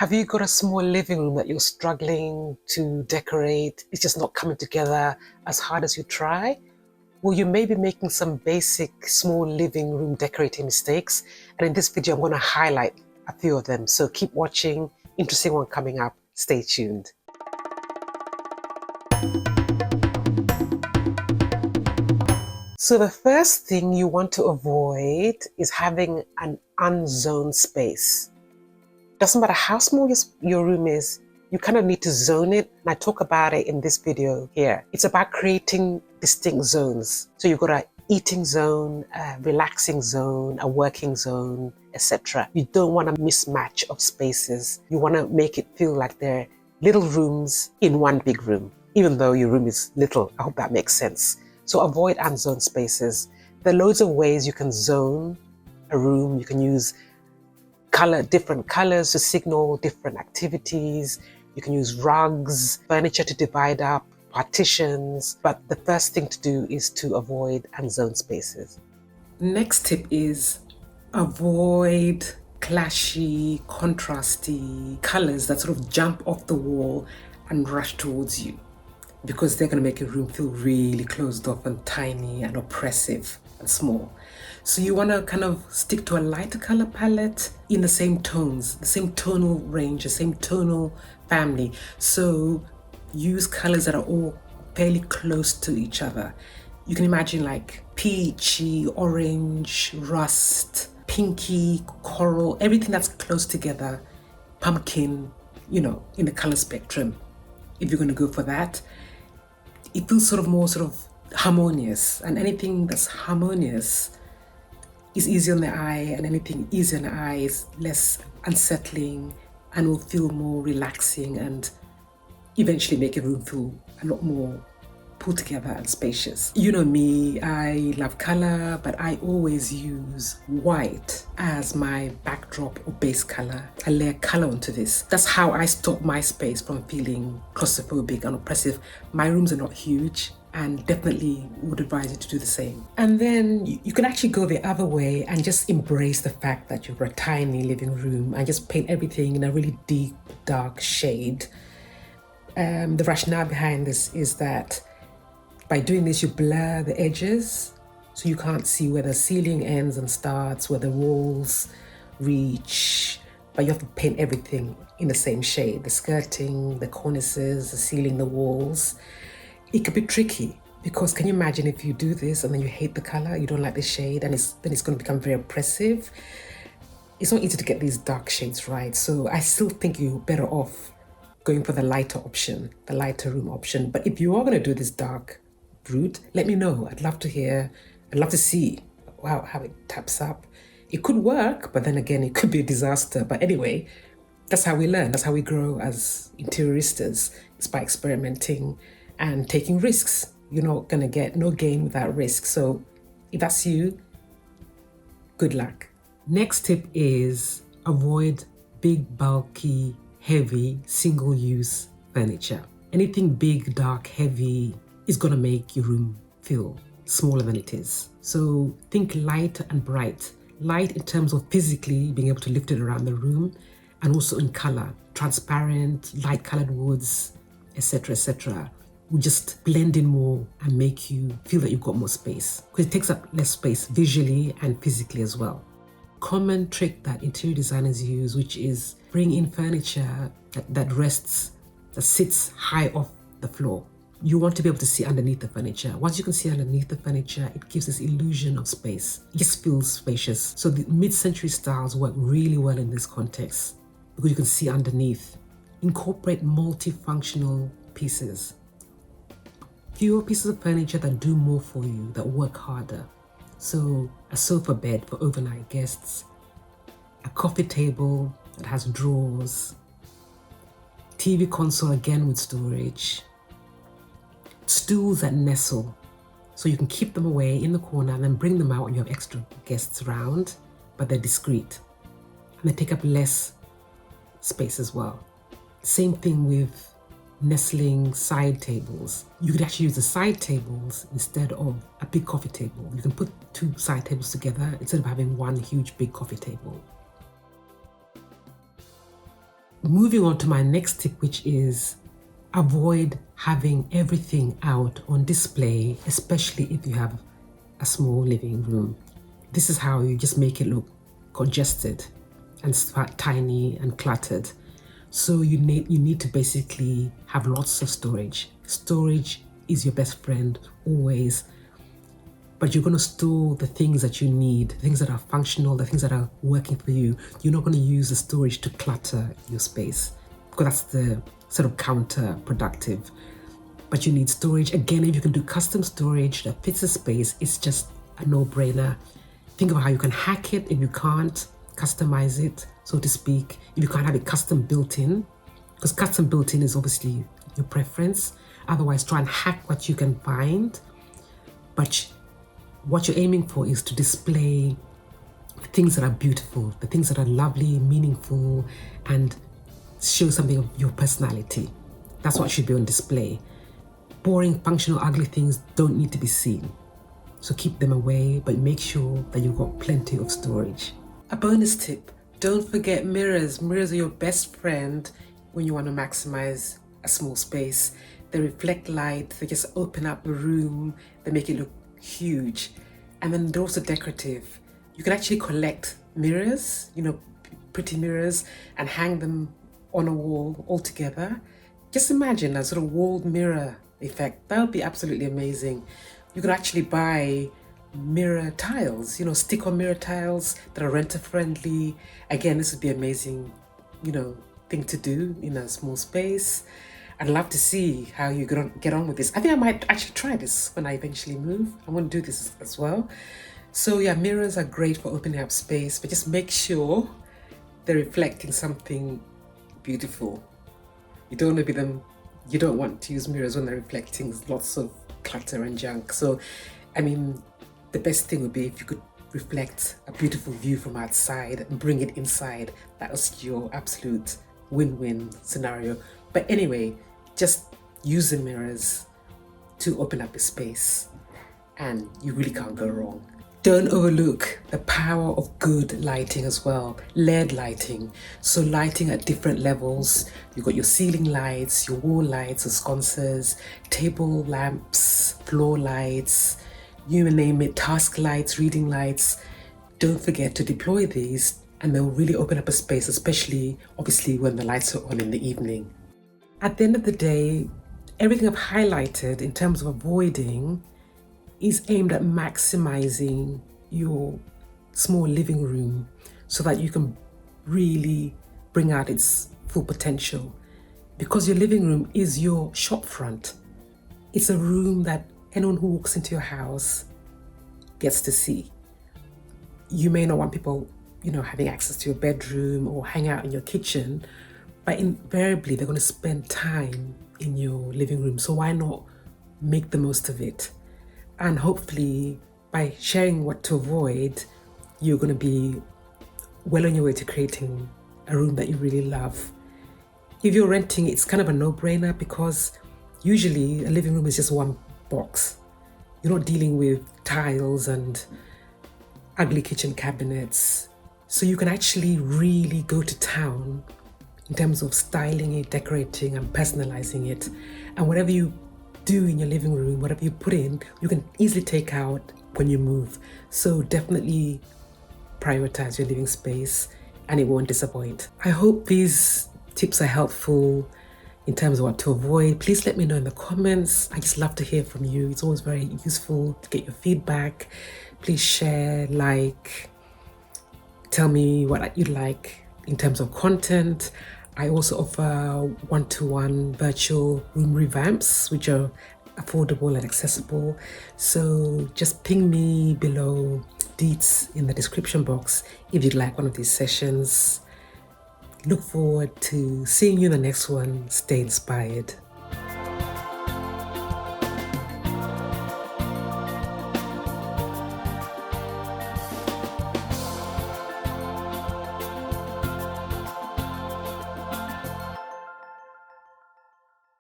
Have you got a small living room that you're struggling to decorate? It's just not coming together as hard as you try? Well, you may be making some basic small living room decorating mistakes. And in this video, I'm going to highlight a few of them. So keep watching. Interesting one coming up. Stay tuned. So the first thing you want to avoid is having an unzoned space. Doesn't matter how small your room is, you kind of need to zone it. And I talk about it in this video here. It's about creating distinct zones. So you've got an eating zone, a relaxing zone, a working zone, etc. You don't want a mismatch of spaces. You want to make it feel like they're little rooms in one big room, even though your room is little. I hope that makes sense. So avoid unzoned spaces. There are loads of ways you can zone a room. You can use different colors to signal different activities. You can use rugs, furniture to divide up, partitions. But the first thing to do is to avoid unzoned spaces. Next tip is avoid clashy, contrasty colors that sort of jump off the wall and rush towards you, because they're going to make your room feel really closed off and tiny and oppressive and small. So you want to kind of stick to a lighter color palette in the same tones, the same tonal range, the same tonal family. So use colors that are all fairly close to each other. You can imagine like peachy, orange, rust, pinky, coral, everything that's close together, pumpkin, in the color spectrum. If you're going to go for that, it feels more harmonious, and anything that's harmonious is easy on the eye, and anything easy on the eye is less unsettling and will feel more relaxing and eventually make a room feel a lot more put together and spacious. You know me, I love color, but I always use white as my backdrop or base color. I layer color onto this. That's how I stop my space from feeling claustrophobic and oppressive. My rooms are not huge, and definitely would advise you to do the same. And then you can actually go the other way and just embrace the fact that you've got a tiny living room and just paint everything in a really deep, dark shade. The rationale behind this is that by doing this, you blur the edges, so you can't see where the ceiling ends and starts, where the walls reach, but you have to paint everything in the same shade, the skirting, the cornices, the ceiling, the walls. It could be tricky, because can you imagine if you do this and then you hate the color, you don't like the shade, and then it's going to become very oppressive. It's not easy to get these dark shades right. So I still think you're better off going for the lighter option, the lighter room option. But if you are going to do this dark route, let me know. I'd love to hear. I'd love to see how it taps up. It could work, but then again, it could be a disaster. But anyway, that's how we learn. That's how we grow as interioristas. It's by experimenting and taking risks. You're not going to get no gain without risk. So if that's you, good luck. Next tip is avoid big, bulky, heavy, single-use furniture. Anything big, dark, heavy is going to make your room feel smaller than it is. So think light and bright. Light in terms of physically being able to lift it around the room, and also in color, transparent, light colored woods, etc., etc. will just blend in more and make you feel that you've got more space, because it takes up less space visually and physically as well. Common trick that interior designers use, which is bring in furniture that sits high off the floor. You want to be able to see underneath the furniture. Once you can see underneath the furniture, it gives this illusion of space. It just feels spacious. So the mid-century styles work really well in this context, because you can see underneath. Incorporate multifunctional pieces. Fewer pieces of furniture that do more for you, that work harder. So a sofa bed for overnight guests, a coffee table that has drawers, TV console again with storage, stools that nestle, so you can keep them away in the corner and then bring them out when you have extra guests around, but they're discreet and they take up less space as well. Same thing with nestling side tables. You could actually use the side tables instead of a big coffee table. You can put two side tables together instead of having one huge big coffee table. moving on to my next tip, which is avoid having everything out on display, especially if you have a small living room. This is how you just make it look congested and tiny and cluttered. So you need to basically have lots of storage. Storage is your best friend always, but you're going to store the things that you need, things that are functional, the things that are working for you. You're not going to use the storage to clutter your space, because that's the sort of counterproductive. But you need storage. Again, if you can do custom storage that fits the space, it's just a no-brainer. Think about how you can hack it if you can't customize it, so to speak. If you can't have it custom built in, because custom built in is obviously your preference. Otherwise, try and hack what you can find. But what you're aiming for is to display things that are beautiful, the things that are lovely, meaningful, and show something of your personality. That's what should be on display. Boring, functional, ugly things don't need to be seen. So keep them away, but make sure that you've got plenty of storage. A bonus tip, don't forget mirrors. Mirrors are your best friend when you want to maximize a small space. They reflect light, they just open up the room, they make it look huge. And then they're also decorative. You can actually collect mirrors, pretty mirrors, and hang them on a wall all together. Just imagine a sort of walled mirror effect. That would be absolutely amazing. You can actually buy mirror tiles, stick on mirror tiles that are renter friendly. Again, this would be amazing, thing to do in a small space. I'd love to see how you get on with this. I think I might actually try this when I eventually move. I want to do this as well. So yeah, mirrors are great for opening up space, but just make sure they're reflecting something beautiful. You don't want to use mirrors when they're reflecting lots of clutter and junk. So, the best thing would be if you could reflect a beautiful view from outside and bring it inside. That was your absolute win-win scenario. But anyway, just use the mirrors to open up a space, and you really can't go wrong. Don't overlook the power of good lighting as well. LED lighting. So lighting at different levels. You've got your ceiling lights, your wall lights, the sconces, table lamps, floor lights, you name it, task lights, reading lights. Don't forget to deploy these, and they'll really open up a space, especially obviously when the lights are on in the evening. At the end of the day, everything I've highlighted in terms of avoiding is aimed at maximizing your small living room so that you can really bring out its full potential. Because your living room is your shop front. It's a room that anyone who walks into your house gets to see. You may not want people, having access to your bedroom or hang out in your kitchen, but invariably they're going to spend time in your living room. So why not make the most of it? And hopefully by sharing what to avoid, you're going to be well on your way to creating a room that you really love. If you're renting, it's kind of a no-brainer, because usually a living room is just one box. You're not dealing with tiles and ugly kitchen cabinets. So you can actually really go to town in terms of styling it, decorating and personalizing it. And whatever you do in your living room, whatever you put in, you can easily take out when you move. So definitely prioritize your living space and it won't disappoint. I hope these tips are helpful in terms of what to avoid. Please let me know in the comments. I just love to hear from you. It's always very useful to get your feedback. Please share, tell me what you'd like in terms of content. I also offer one-to-one virtual room revamps, which are affordable and accessible. So just ping me below, deets in the description box, if you'd like one of these sessions. Look forward to seeing you in the next one. Stay inspired.